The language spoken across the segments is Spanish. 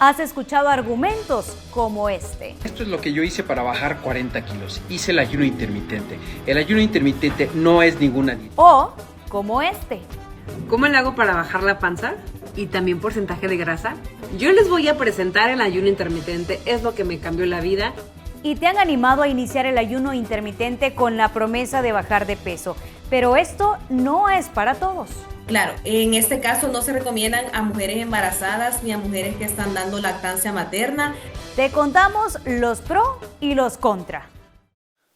Has escuchado argumentos como este. Esto es lo que yo hice para bajar 40 kilos. Hice el ayuno intermitente. El ayuno intermitente no es ninguna dieta. O como este. ¿Cómo le hago para bajar la panza? Y también porcentaje de grasa. Yo les voy a presentar el ayuno intermitente, es lo que me cambió la vida. Y te han animado a iniciar el ayuno intermitente con la promesa de bajar de peso. Pero esto no es para todos. Claro, en este caso no se recomiendan a mujeres embarazadas ni a mujeres que están dando lactancia materna. Te contamos los pro y los contra.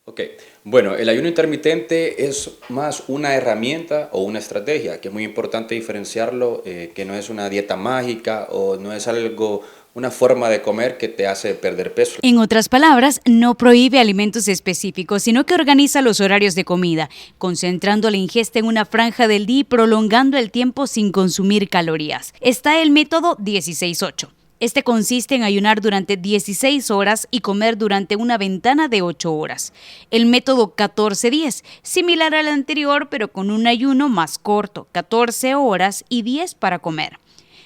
Ok, bueno, el ayuno intermitente es más una herramienta o una estrategia, que es muy importante diferenciarlo, que no es una dieta mágica o no es algo, una forma de comer que te hace perder peso. En otras palabras, no prohíbe alimentos específicos, sino que organiza los horarios de comida, concentrando la ingesta en una franja del día y prolongando el tiempo sin consumir calorías. Está el método 16-8. Este consiste en ayunar durante 16 horas y comer durante una ventana de 8 horas. El método 14-10, similar al anterior, pero con un ayuno más corto, 14 horas y 10 para comer.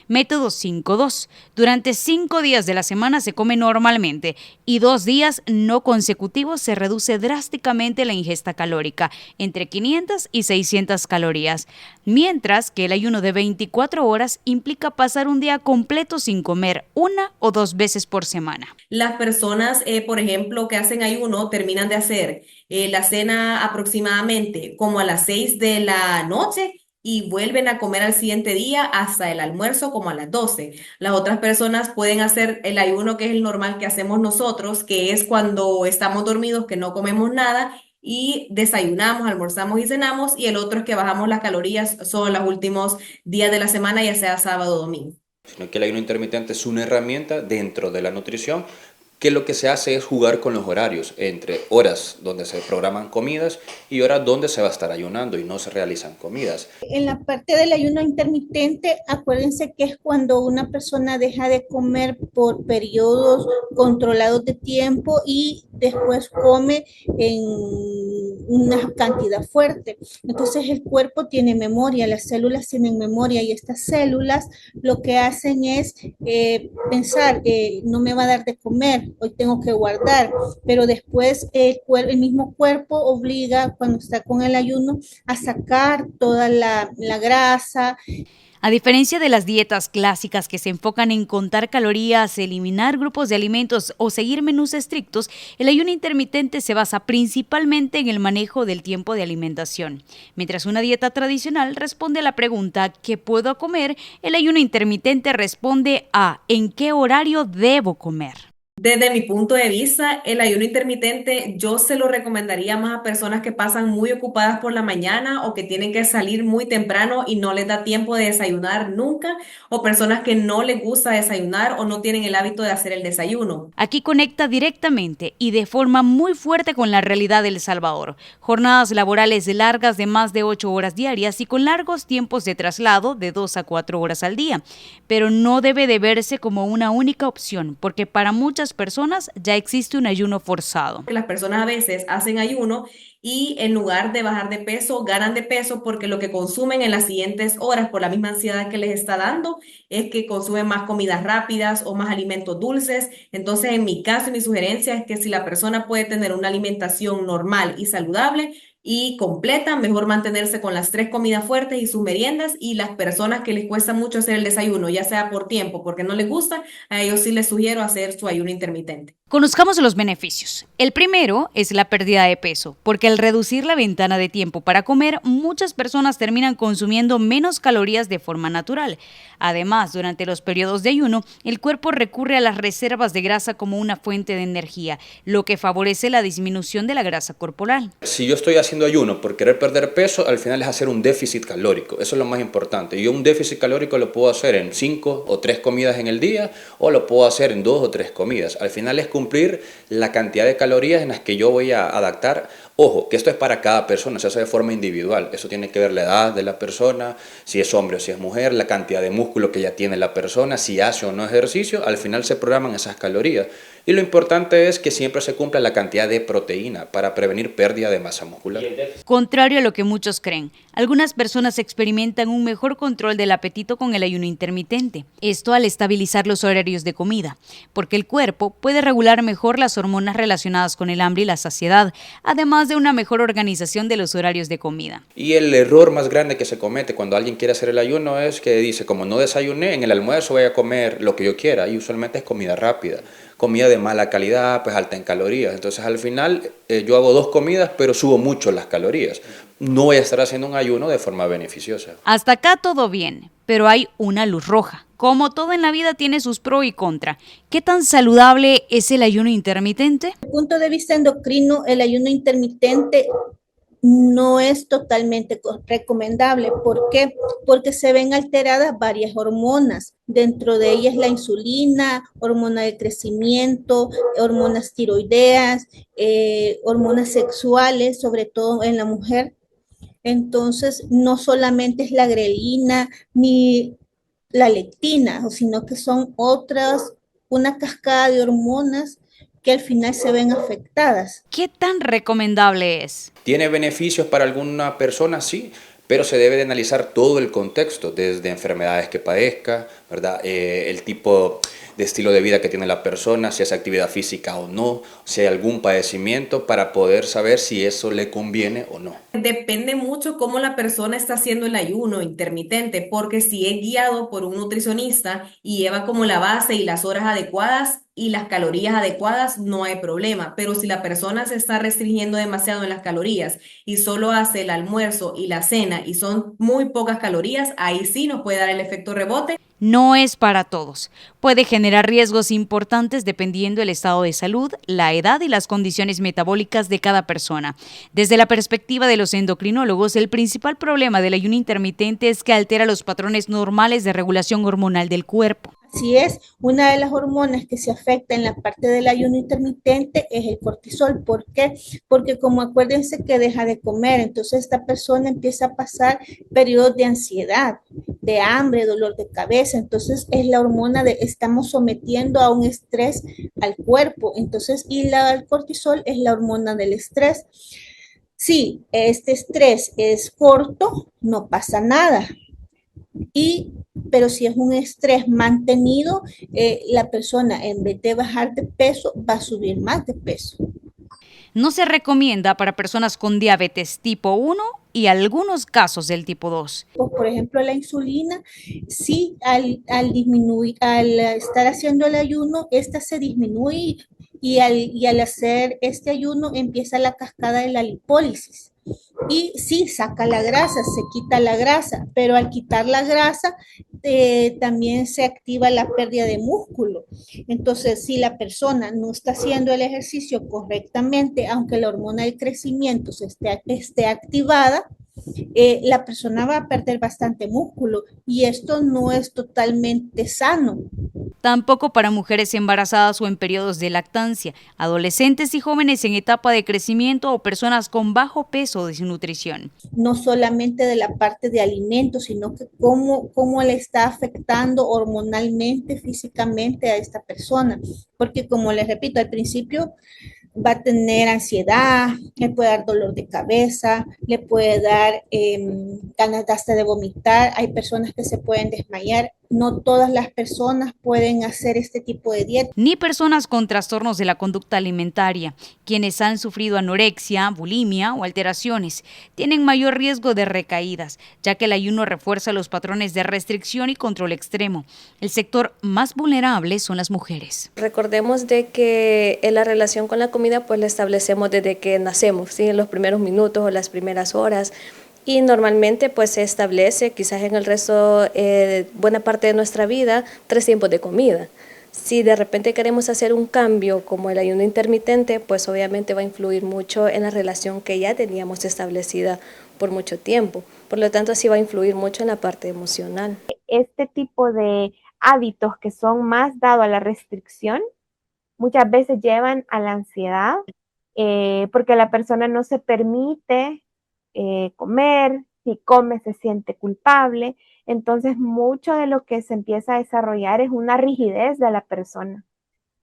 Método 5-2. Durante 5 días de la semana se come normalmente y 2 días no consecutivos se reduce drásticamente la ingesta calórica, entre 500 y 600 calorías, mientras que el ayuno de 24 horas implica pasar un día completo sin comer 1 o 2 veces por semana. Las personas, por ejemplo, que hacen ayuno, terminan de hacer la cena aproximadamente como a las 6 de la noche y vuelven a comer al siguiente día hasta el almuerzo como a las 12. Las otras personas pueden hacer el ayuno que es el normal que hacemos nosotros, que es cuando estamos dormidos, que no comemos nada y desayunamos, almorzamos y cenamos, y el otro es que bajamos las calorías, son los últimos días de la semana, ya sea sábado o domingo. Sino que el ayuno intermitente es una herramienta dentro de la nutrición que lo que se hace es jugar con los horarios entre horas donde se programan comidas y horas donde se va a estar ayunando y no se realizan comidas. En la parte del ayuno intermitente, acuérdense que es cuando una persona deja de comer por periodos controlados de tiempo y después come en una cantidad fuerte. Entonces el cuerpo tiene memoria, las células tienen memoria y estas células lo que hacen es pensar, no me va a dar de comer, hoy tengo que guardar, pero después el mismo cuerpo obliga cuando está con el ayuno a sacar toda la grasa. A diferencia de las dietas clásicas que se enfocan en contar calorías, eliminar grupos de alimentos o seguir menús estrictos, el ayuno intermitente se basa principalmente en el manejo del tiempo de alimentación. Mientras una dieta tradicional responde a la pregunta ¿qué puedo comer?, el ayuno intermitente responde a ¿en qué horario debo comer? Desde mi punto de vista, el ayuno intermitente yo se lo recomendaría más a personas que pasan muy ocupadas por la mañana o que tienen que salir muy temprano y no les da tiempo de desayunar nunca, o personas que no les gusta desayunar o no tienen el hábito de hacer el desayuno. Aquí conecta directamente y de forma muy fuerte con la realidad de El Salvador. Jornadas laborales largas de más de 8 horas diarias y con largos tiempos de traslado de 2 a 4 horas al día. Pero no debe de verse como una única opción, porque para muchas personas ya existe un ayuno forzado. Las personas a veces hacen ayuno y en lugar de bajar de peso, ganan de peso porque lo que consumen en las siguientes horas por la misma ansiedad que les está dando es que consumen más comidas rápidas o más alimentos dulces. Entonces, en mi caso y mi sugerencia es que si la persona puede tener una alimentación normal y saludable y completa, mejor mantenerse con las 3 comidas fuertes y sus meriendas, y las personas que les cuesta mucho hacer el desayuno, ya sea por tiempo, porque no les gusta, a ellos sí les sugiero hacer su ayuno intermitente. Conozcamos los beneficios. El primero es la pérdida de peso, porque al reducir la ventana de tiempo para comer, muchas personas terminan consumiendo menos calorías de forma natural. Además, durante los periodos de ayuno, el cuerpo recurre a las reservas de grasa como una fuente de energía, lo que favorece la disminución de la grasa corporal. Si yo estoy haciendo ayuno por querer perder peso, al final es hacer un déficit calórico. Eso es lo más importante. Yo un déficit calórico lo puedo hacer en 5 o 3 comidas en el día o lo puedo hacer en 2 o 3 comidas. Al final es cumplir la cantidad de calorías en las que yo voy a adaptar. Ojo, que esto es para cada persona, se hace de forma individual. Eso tiene que ver la edad de la persona, si es hombre o si es mujer, la cantidad de músculo que ya tiene la persona, si hace o no ejercicio. Al final se programan esas calorías. Y lo importante es que siempre se cumpla la cantidad de proteína para prevenir pérdida de masa muscular. Contrario a lo que muchos creen, algunas personas experimentan un mejor control del apetito con el ayuno intermitente. Esto al estabilizar los horarios de comida, porque el cuerpo puede regular mejor las hormonas relacionadas con el hambre y la saciedad, además de una mejor organización de los horarios de comida. Y el error más grande que se comete cuando alguien quiere hacer el ayuno es que dice, como no desayuné, en el almuerzo voy a comer lo que yo quiera, y usualmente es comida rápida, comida de mala calidad, pues alta en calorías. Entonces al final yo hago 2 comidas, pero subo mucho las calorías. No voy a estar haciendo un ayuno de forma beneficiosa. Hasta acá todo bien, pero hay una luz roja. Como todo en la vida tiene sus pros y contras. ¿Qué tan saludable es el ayuno intermitente? Desde el punto de vista endocrino, el ayuno intermitente no es totalmente recomendable. ¿Por qué? Porque se ven alteradas varias hormonas. Dentro de ellas la insulina, hormona de crecimiento, hormonas tiroideas, hormonas sexuales, sobre todo en la mujer. Entonces, no solamente es la grelina ni la leptina, sino que son otras, una cascada de hormonas que al final se ven afectadas. ¿Qué tan recomendable es? ¿Tiene beneficios para alguna persona? Sí, pero se debe de analizar todo el contexto, desde enfermedades que padezca, ¿verdad? El tipo de estilo de vida que tiene la persona, si hace actividad física o no, si hay algún padecimiento, para poder saber si eso le conviene o no. Depende mucho cómo la persona está haciendo el ayuno intermitente, porque si es guiado por un nutricionista y lleva como la base y las horas adecuadas y las calorías adecuadas, no hay problema. Pero si la persona se está restringiendo demasiado en las calorías y solo hace el almuerzo y la cena y son muy pocas calorías, ahí sí nos puede dar el efecto rebote. No es para todos. Puede generar riesgos importantes dependiendo del estado de salud, la edad y las condiciones metabólicas de cada persona. Desde la perspectiva de los endocrinólogos, el principal problema del ayuno intermitente es que altera los patrones normales de regulación hormonal del cuerpo. Así es, una de las hormonas que se afecta en la parte del ayuno intermitente es el cortisol. ¿Por qué? Porque como acuérdense que deja de comer, entonces esta persona empieza a pasar periodos de ansiedad, de hambre, dolor de cabeza. Entonces es la hormona de estamos sometiendo a un estrés al cuerpo. Entonces, el cortisol es la hormona del estrés. Si este estrés es corto, no pasa nada. Pero si es un estrés mantenido, la persona en vez de bajar de peso, va a subir más de peso. No se recomienda para personas con diabetes tipo 1 y algunos casos del tipo 2. Por ejemplo, la insulina, sí, al estar haciendo el ayuno, esta se disminuye y al hacer este ayuno empieza la cascada de la lipólisis. Y sí, saca la grasa, se quita la grasa, pero al quitar la grasa también se activa la pérdida de músculo. Entonces, si la persona no está haciendo el ejercicio correctamente, aunque la hormona del crecimiento esté activada, la persona va a perder bastante músculo y esto no es totalmente sano. Tampoco para mujeres embarazadas o en periodos de lactancia, adolescentes y jóvenes en etapa de crecimiento o personas con bajo peso o desnutrición. No solamente de la parte de alimentos, sino que cómo le está afectando hormonalmente, físicamente a esta persona. Porque como les repito, al principio va a tener ansiedad, le puede dar dolor de cabeza, le puede dar ganas hasta de vomitar, hay personas que se pueden desmayar. No todas las personas pueden hacer este tipo de dieta. Ni personas con trastornos de la conducta alimentaria, quienes han sufrido anorexia, bulimia o alteraciones, tienen mayor riesgo de recaídas, ya que el ayuno refuerza los patrones de restricción y control extremo. El sector más vulnerable son las mujeres. Recordemos de que en la relación con la comida pues la establecemos desde que nacemos, ¿sí? En los primeros minutos o las primeras horas. Y normalmente pues se establece, quizás en el resto, buena parte de nuestra vida, 3 tiempos de comida. Si de repente queremos hacer un cambio como el ayuno intermitente, pues obviamente va a influir mucho en la relación que ya teníamos establecida por mucho tiempo. Por lo tanto, sí va a influir mucho en la parte emocional. Este tipo de hábitos que son más dados a la restricción, muchas veces llevan a la ansiedad, porque la persona no se permite comer, si come se siente culpable, entonces mucho de lo que se empieza a desarrollar es una rigidez de la persona.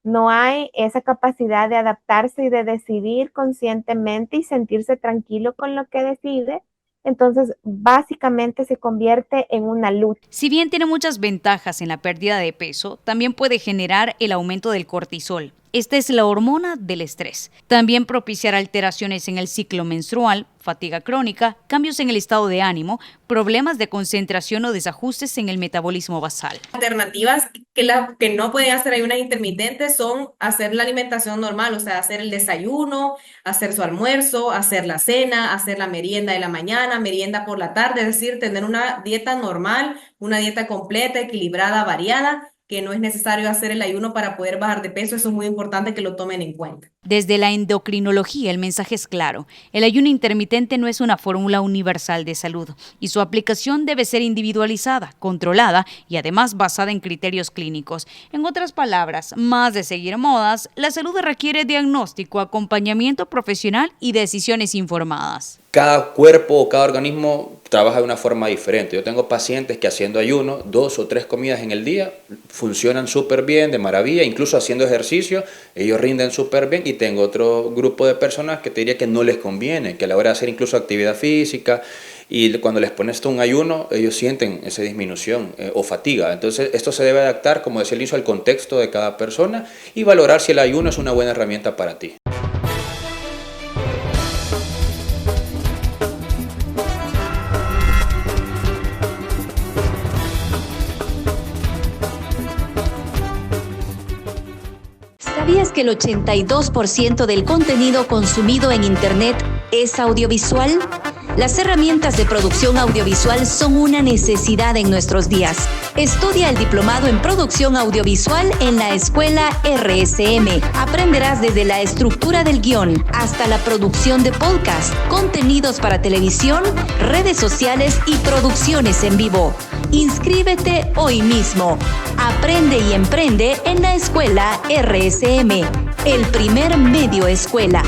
No hay esa capacidad de adaptarse y de decidir conscientemente y sentirse tranquilo con lo que decide. Entonces, básicamente se convierte en una lucha. Si bien tiene muchas ventajas en la pérdida de peso, también puede generar el aumento del cortisol. Esta es la hormona del estrés. También propiciar alteraciones en el ciclo menstrual, fatiga crónica, cambios en el estado de ánimo, problemas de concentración o desajustes en el metabolismo basal. Alternativas que no pueden hacer ayunas intermitentes son hacer la alimentación normal, o sea, hacer el desayuno, hacer su almuerzo, hacer la cena, hacer la merienda de la mañana, merienda por la tarde, es decir, tener una dieta normal, una dieta completa, equilibrada, variada, que no es necesario hacer el ayuno para poder bajar de peso. Eso es muy importante que lo tomen en cuenta. Desde la endocrinología, el mensaje es claro. El ayuno intermitente no es una fórmula universal de salud y su aplicación debe ser individualizada, controlada y además basada en criterios clínicos. En otras palabras, más de seguir modas, la salud requiere diagnóstico, acompañamiento profesional y decisiones informadas. Cada cuerpo o cada organismo trabaja de una forma diferente. Yo tengo pacientes que haciendo ayuno, 2 o 3 comidas en el día, funcionan súper bien, de maravilla, incluso haciendo ejercicio, ellos rinden súper bien. Y tengo otro grupo de personas que te diría que no les conviene, que a la hora de hacer incluso actividad física, y cuando les pones un ayuno, ellos sienten esa disminución o fatiga. Entonces, esto se debe adaptar, como decía el inicio, al contexto de cada persona y valorar si el ayuno es una buena herramienta para ti. ¿Sabías que el 82% del contenido consumido en Internet es audiovisual? Las herramientas de producción audiovisual son una necesidad en nuestros días. Estudia el diplomado en producción audiovisual en la escuela RSM. Aprenderás desde la estructura del guión hasta la producción de podcast, contenidos para televisión, redes sociales y producciones en vivo. Inscríbete hoy mismo. Aprende y emprende en la escuela RSM, el primer medio escuela.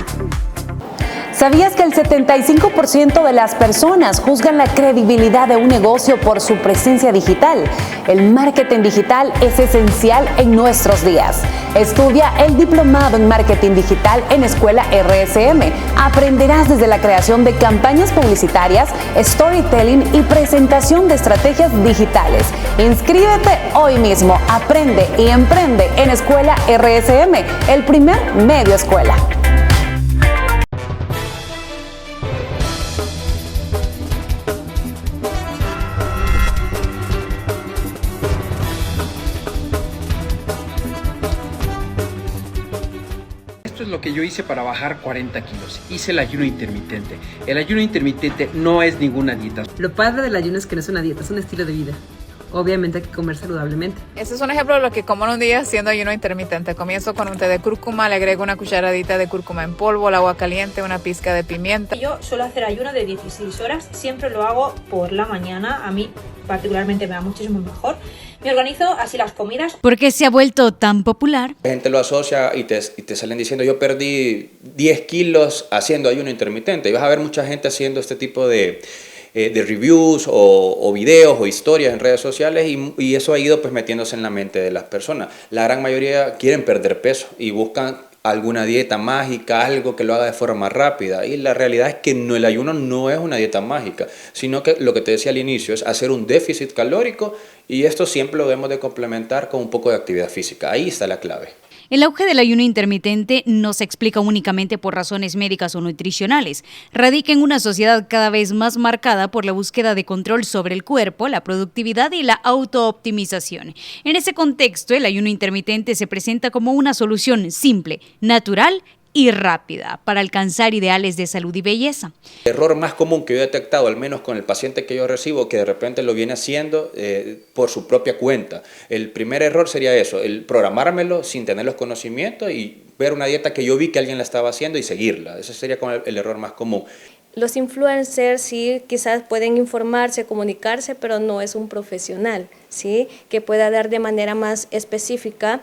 ¿Sabías que el 75% de las personas juzgan la credibilidad de un negocio por su presencia digital? El marketing digital es esencial en nuestros días. Estudia el diplomado en marketing digital en Escuela RSM. Aprenderás desde la creación de campañas publicitarias, storytelling y presentación de estrategias digitales. Inscríbete hoy mismo. Aprende y emprende en Escuela RSM, el primer medio escuela. Esto es lo que yo hice para bajar 40 kilos. Hice el ayuno intermitente. El ayuno intermitente no es ninguna dieta. Lo padre del ayuno es que no es una dieta, es un estilo de vida. Obviamente hay que comer saludablemente. Este es un ejemplo de lo que como en un día haciendo ayuno intermitente. Comienzo con un té de cúrcuma, le agrego una cucharadita de cúrcuma en polvo, el agua caliente, una pizca de pimienta. Yo suelo hacer ayuno de 16 horas, siempre lo hago por la mañana, a mí particularmente me va muchísimo mejor. Me organizo así las comidas. ¿Por qué se ha vuelto tan popular? La gente lo asocia y te salen diciendo yo perdí 10 kilos haciendo ayuno intermitente. Y vas a ver mucha gente haciendo este tipo de reviews o videos o historias en redes sociales y eso ha ido pues metiéndose en la mente de las personas. La gran mayoría quieren perder peso y buscan alguna dieta mágica, algo que lo haga de forma rápida. Y la realidad es que el ayuno no es una dieta mágica, sino que lo que te decía al inicio es hacer un déficit calórico y esto siempre lo debemos de complementar con un poco de actividad física. Ahí está la clave. El auge del ayuno intermitente no se explica únicamente por razones médicas o nutricionales. Radica en una sociedad cada vez más marcada por la búsqueda de control sobre el cuerpo, la productividad y la autooptimización. En ese contexto, el ayuno intermitente se presenta como una solución simple, natural y rápida para alcanzar ideales de salud y belleza. El error más común que yo he detectado, al menos con el paciente que yo recibo, que de repente lo viene haciendo por su propia cuenta. El primer error sería eso, el programármelo sin tener los conocimientos y ver una dieta que yo vi que alguien la estaba haciendo y seguirla. Ese sería como el error más común. Los influencers sí quizás pueden informarse, comunicarse, pero no es un profesional, ¿sí? Que pueda dar de manera más específica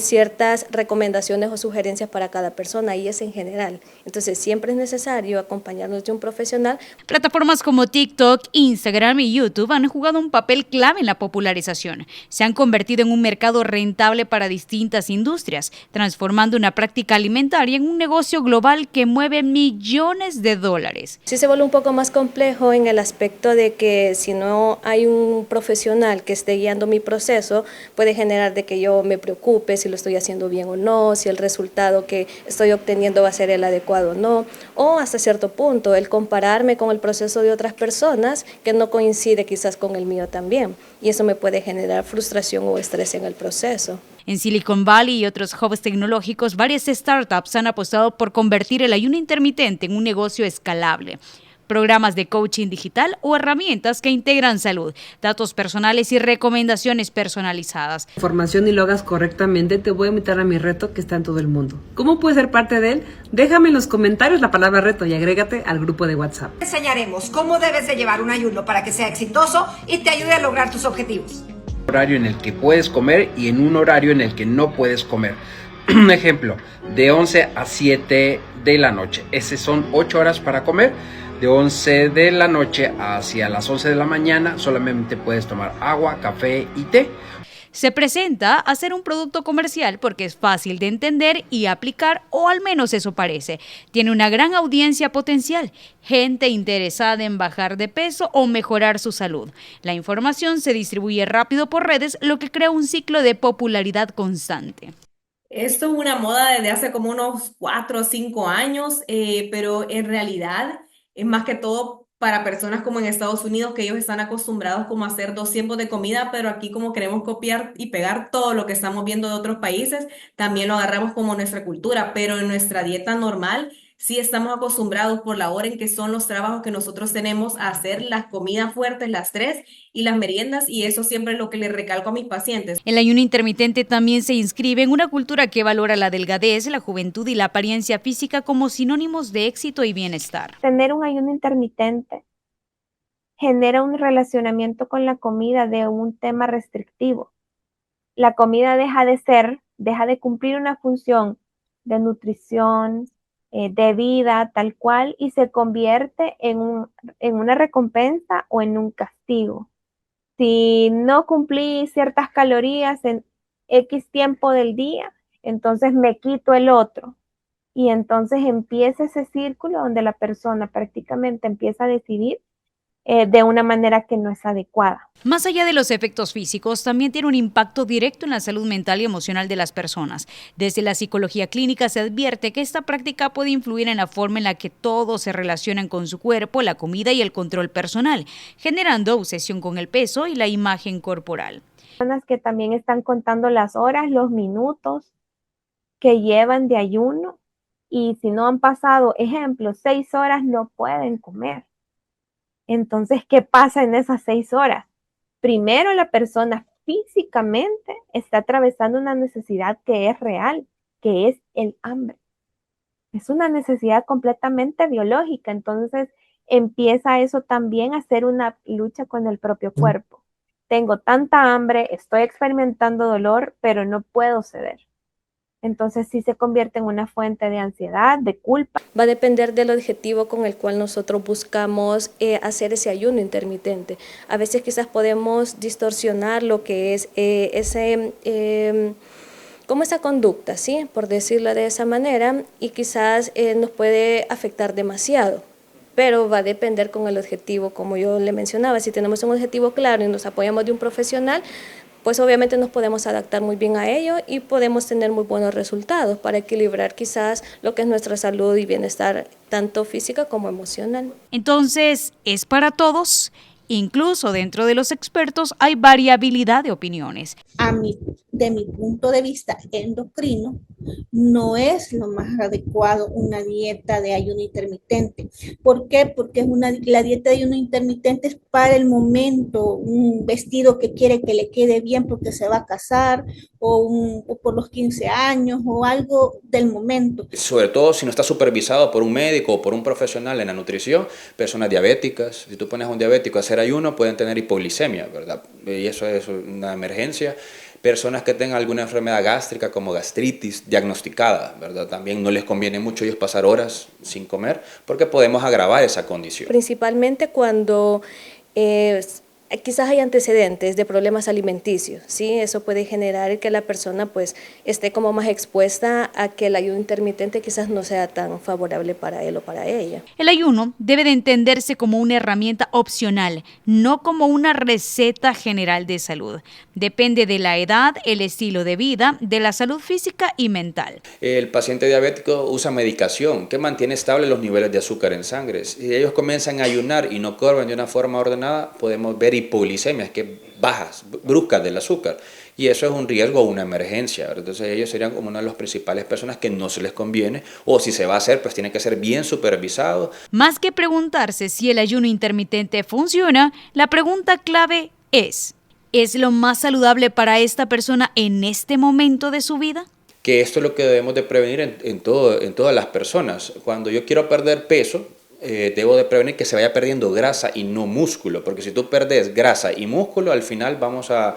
ciertas recomendaciones o sugerencias para cada persona, y es en general. Entonces siempre es necesario acompañarnos de un profesional. Plataformas como TikTok, Instagram y YouTube han jugado un papel clave en la popularización. Se han convertido en un mercado rentable para distintas industrias, transformando una práctica alimentaria en un negocio global que mueve millones de dólares. Sí se vuelve un poco más complejo en el aspecto de que si no hay un profesional que esté guiando mi proceso, puede generar de que yo me preocupe si lo estoy haciendo bien o no, si el resultado que estoy obteniendo va a ser el adecuado o no, o hasta cierto punto el compararme con el proceso de otras personas que no coincide quizás con el mío también, y eso me puede generar frustración o estrés en el proceso. En Silicon Valley y otros hubs tecnológicos, varias startups han apostado por convertir el ayuno intermitente en un negocio escalable. Programas de coaching digital o herramientas que integran salud, datos personales y recomendaciones personalizadas. Información y lo hagas correctamente, te voy a invitar a mi reto que está en todo el mundo. ¿Cómo puedes ser parte de él? Déjame en los comentarios la palabra reto y agrégate al grupo de WhatsApp. Te enseñaremos cómo debes de llevar un ayuno para que sea exitoso y te ayude a lograr tus objetivos. Horario en el que puedes comer y en un horario en el que no puedes comer. Un ejemplo, de 11 a 7 de la noche. Esas son 8 horas para comer. De 11 de la noche hacia las 11 de la mañana solamente puedes tomar agua, café y té. Se presenta a ser un producto comercial porque es fácil de entender y aplicar, o al menos eso parece. Tiene una gran audiencia potencial, gente interesada en bajar de peso o mejorar su salud. La información se distribuye rápido por redes, lo que crea un ciclo de popularidad constante. Esto es una moda desde hace como unos 4 o 5 años, pero en realidad es más que todo para personas como en Estados Unidos, que ellos están acostumbrados como a hacer 2 tiempos de comida, pero aquí como queremos copiar y pegar todo lo que estamos viendo de otros países, también lo agarramos como nuestra cultura, pero en nuestra dieta normal sí estamos acostumbrados por la hora en que son los trabajos que nosotros tenemos a hacer las comidas fuertes, las 3 y las meriendas, y eso siempre es lo que les recalco a mis pacientes. El ayuno intermitente también se inscribe en una cultura que valora la delgadez, la juventud y la apariencia física como sinónimos de éxito y bienestar. Tener un ayuno intermitente genera un relacionamiento con la comida de un tema restrictivo. La comida deja de cumplir una función de nutrición, de vida tal cual, y se convierte en una recompensa o en un castigo. Si no cumplí ciertas calorías en X tiempo del día, entonces me quito el otro. Y entonces empieza ese círculo donde la persona prácticamente empieza a decidir de una manera que no es adecuada. Más allá de los efectos físicos, también tiene un impacto directo en la salud mental y emocional de las personas. Desde la psicología clínica se advierte que esta práctica puede influir en la forma en la que todos se relacionan con su cuerpo, la comida y el control personal, generando obsesión con el peso y la imagen corporal. Personas que también están contando las horas, los minutos que llevan de ayuno, y si no han pasado, ejemplo, 6 horas, no pueden comer. Entonces, ¿qué pasa en esas 6 horas? Primero, la persona físicamente está atravesando una necesidad que es real, que es el hambre. Es una necesidad completamente biológica, entonces empieza eso también a ser una lucha con el propio cuerpo. Tengo tanta hambre, estoy experimentando dolor, pero no puedo ceder. Entonces sí se convierte en una fuente de ansiedad, de culpa. Va a depender del objetivo con el cual nosotros buscamos hacer ese ayuno intermitente. A veces quizás podemos distorsionar lo que es como esa conducta, ¿sí? Por decirlo de esa manera, y quizás nos puede afectar demasiado. Pero va a depender con el objetivo, como yo le mencionaba. Si tenemos un objetivo claro y nos apoyamos de un profesional, pues obviamente nos podemos adaptar muy bien a ello y podemos tener muy buenos resultados para equilibrar quizás lo que es nuestra salud y bienestar, tanto física como emocional. Entonces, ¿es para todos? Incluso dentro de los expertos hay variabilidad de opiniones. De mi punto de vista endocrino, no es lo más adecuado una dieta de ayuno intermitente. ¿Por qué? Porque la dieta de ayuno intermitente es para el momento, un vestido que quiere que le quede bien porque se va a casar, o por los 15 años, o algo del momento. Sobre todo si no está supervisado por un médico o por un profesional en la nutrición, personas diabéticas. Si tú pones a un diabético a hacer ayuno, pueden tener hipoglicemia, ¿verdad? Y eso es una emergencia. Personas que tengan alguna enfermedad gástrica como gastritis diagnosticada, ¿verdad? También no les conviene mucho ellos pasar horas sin comer porque podemos agravar esa condición. Principalmente cuando quizás hay antecedentes de problemas alimenticios, ¿sí? Eso puede generar que la persona pues esté como más expuesta a que el ayuno intermitente quizás no sea tan favorable para él o para ella. El ayuno debe de entenderse como una herramienta opcional, no como una receta general de salud. Depende de la edad, el estilo de vida, de la salud física y mental. El paciente diabético usa medicación que mantiene estables los niveles de azúcar en sangre. Si ellos comienzan a ayunar y no comen de una forma ordenada, podemos ver hipoglicemias, que bajas, bruscas del azúcar. Y eso es un riesgo o una emergencia, ¿verdad? Entonces ellos serían como una de las principales personas que no se les conviene, o si se va a hacer, pues tiene que ser bien supervisado. Más que preguntarse si el ayuno intermitente funciona, la pregunta clave ¿es lo más saludable para esta persona en este momento de su vida? Que esto es lo que debemos de prevenir en todas las personas. Cuando yo quiero perder peso, debo de prevenir que se vaya perdiendo grasa y no músculo, porque si tú perdes grasa y músculo, al final vamos a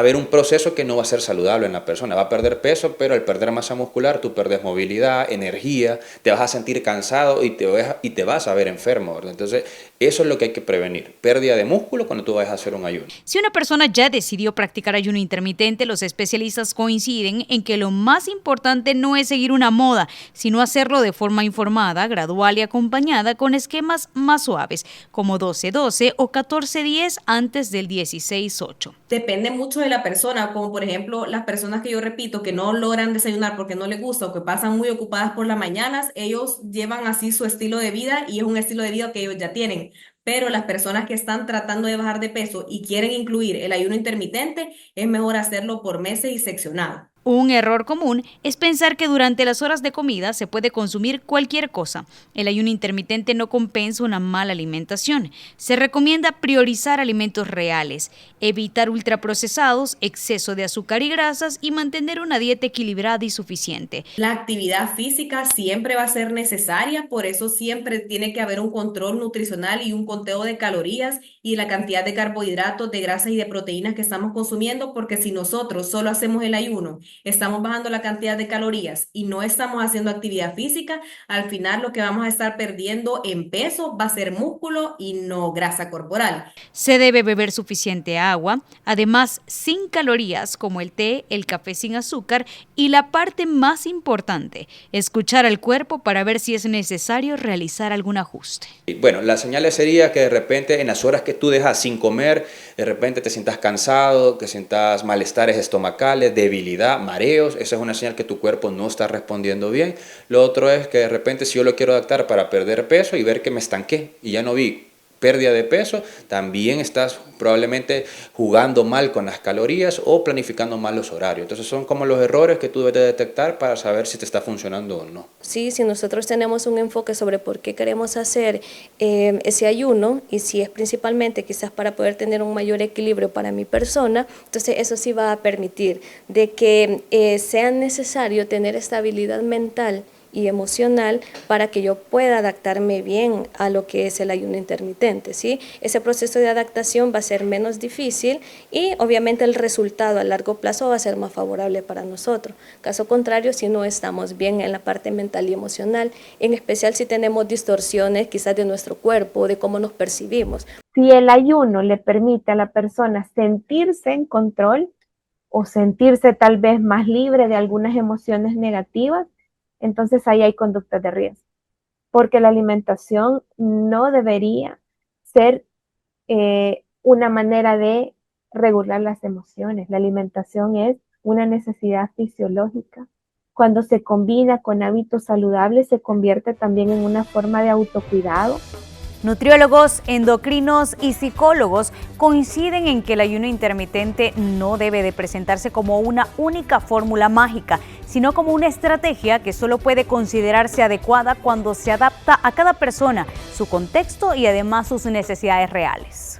ver un proceso que no va a ser saludable en la persona. Va a perder peso, pero al perder masa muscular tú perdes movilidad, energía, te vas a sentir cansado y te vas a ver enfermo, ¿verdad? Entonces eso es lo que hay que prevenir, pérdida de músculo cuando tú vayas a hacer un ayuno. Si una persona ya decidió practicar ayuno intermitente, los especialistas coinciden en que lo más importante no es seguir una moda, sino hacerlo de forma informada, gradual y acompañada con esquemas más suaves, como 12-12 o 14-10 antes del 16-8. Depende mucho de la persona, como por ejemplo las personas que yo repito que no logran desayunar porque no les gusta o que pasan muy ocupadas por las mañanas, ellos llevan así su estilo de vida y es un estilo de vida que ellos ya tienen. Pero las personas que están tratando de bajar de peso y quieren incluir el ayuno intermitente, es mejor hacerlo por meses y seccionado. Un error común es pensar que durante las horas de comida se puede consumir cualquier cosa. El ayuno intermitente no compensa una mala alimentación. Se recomienda priorizar alimentos reales, evitar ultraprocesados, exceso de azúcar y grasas y mantener una dieta equilibrada y suficiente. La actividad física siempre va a ser necesaria, por eso siempre tiene que haber un control nutricional y un conteo de calorías y la cantidad de carbohidratos, de grasas y de proteínas que estamos consumiendo, porque si nosotros solo hacemos el ayuno, estamos bajando la cantidad de calorías y no estamos haciendo actividad física, al final lo que vamos a estar perdiendo en peso va a ser músculo y no grasa corporal. Se debe beber suficiente agua, además sin calorías como el té, el café sin azúcar y la parte más importante, escuchar al cuerpo para ver si es necesario realizar algún ajuste. Bueno, las señales sería que de repente en las horas que tú dejas sin comer, de repente te sientas cansado, que sientas malestares estomacales, debilidad, mareos, esa es una señal que tu cuerpo no está respondiendo bien. Lo otro es que de repente si yo lo quiero adaptar para perder peso y ver que me estanqué y ya no vi pérdida de peso, también estás probablemente jugando mal con las calorías o planificando mal los horarios. Entonces son como los errores que tú debes de detectar para saber si te está funcionando o no. Sí, si nosotros tenemos un enfoque sobre por qué queremos hacer ese ayuno y si es principalmente quizás para poder tener un mayor equilibrio para mi persona, entonces eso sí va a permitir de que sea necesario tener estabilidad mental y emocional para que yo pueda adaptarme bien a lo que es el ayuno intermitente, ¿sí? Ese proceso de adaptación va a ser menos difícil y obviamente el resultado a largo plazo va a ser más favorable para nosotros. Caso contrario, si no estamos bien en la parte mental y emocional, en especial si tenemos distorsiones quizás de nuestro cuerpo, de cómo nos percibimos. Si el ayuno le permite a la persona sentirse en control o sentirse tal vez más libre de algunas emociones negativas, entonces ahí hay conductas de riesgo, porque la alimentación no debería ser una manera de regular las emociones. La alimentación es una necesidad fisiológica. Cuando se combina con hábitos saludables, se convierte también en una forma de autocuidado. Nutriólogos, endocrinos y psicólogos coinciden en que el ayuno intermitente no debe de presentarse como una única fórmula mágica, sino como una estrategia que solo puede considerarse adecuada cuando se adapta a cada persona, su contexto y además sus necesidades reales.